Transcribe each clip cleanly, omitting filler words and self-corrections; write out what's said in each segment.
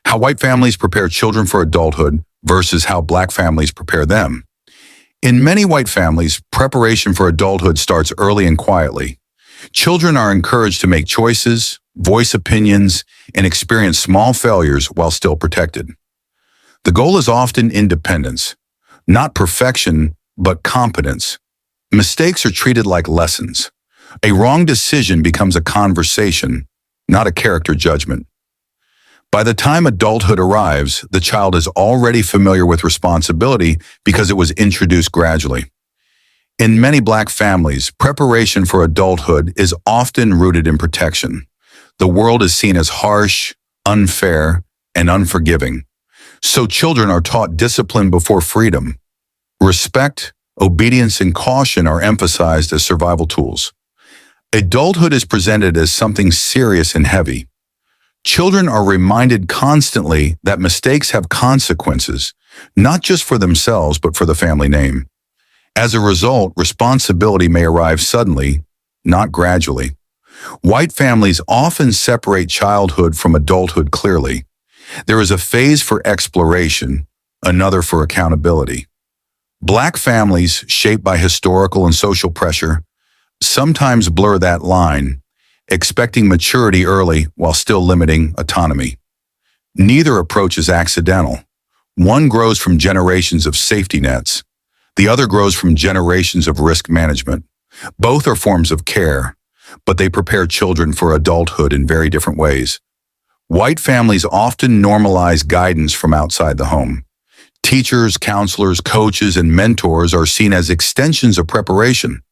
How white families prepare children for adulthood versus how black families prepare them. In many white families, preparation for adulthood starts early and quietly. Children are encouraged to make choices, voice opinions, and experience small failures while still protected. The goal is often independence, not perfection, but competence. Mistakes are treated like lessons. A wrong decision becomes a conversation, not a character judgment. By the time adulthood arrives, the child is already familiar with responsibility because it was introduced gradually. In many black families, preparation for adulthood is often rooted in protection. The world is seen as harsh, unfair, and unforgiving. So children are taught discipline before freedom. Respect, obedience, and caution are emphasized as survival tools. Adulthood is presented as something serious and heavy. Children are reminded constantly that mistakes have consequences, not just for themselves, but for the family name. As a result, responsibility may arrive suddenly, not gradually. White families often separate childhood from adulthood clearly. There is a phase for exploration, another for accountability. Black families, shaped by historical and social pressure, sometimes blur that line, expecting maturity early while still limiting autonomy. Neither approach is accidental. One grows from generations of safety nets. The other grows from generations of risk management. Both are forms of care, but they prepare children for adulthood in very different ways. White families often normalize guidance from outside the home. Teachers, counselors, coaches, and mentors are seen as extensions of preparation.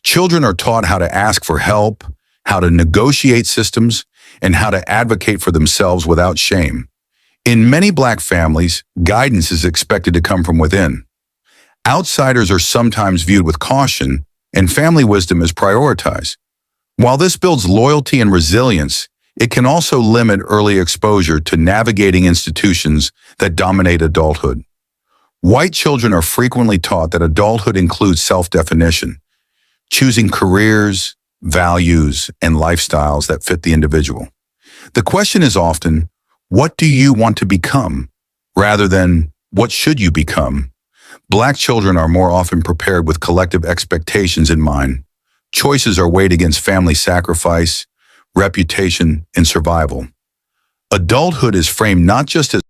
Children are taught how to ask for help, how to negotiate systems, and how to advocate for themselves without shame. In many black families, guidance is expected to come from within. Outsiders are sometimes viewed with caution, and family wisdom is prioritized. While this builds loyalty and resilience, it can also limit early exposure to navigating institutions that dominate adulthood. White children are frequently taught that adulthood includes self-definition, choosing careers, values, and lifestyles that fit the individual. The question is often, what do you want to become, rather than what should you become? Black children are more often prepared with collective expectations in mind. Choices are weighed against family sacrifice, reputation, and survival. Adulthood is framed not just as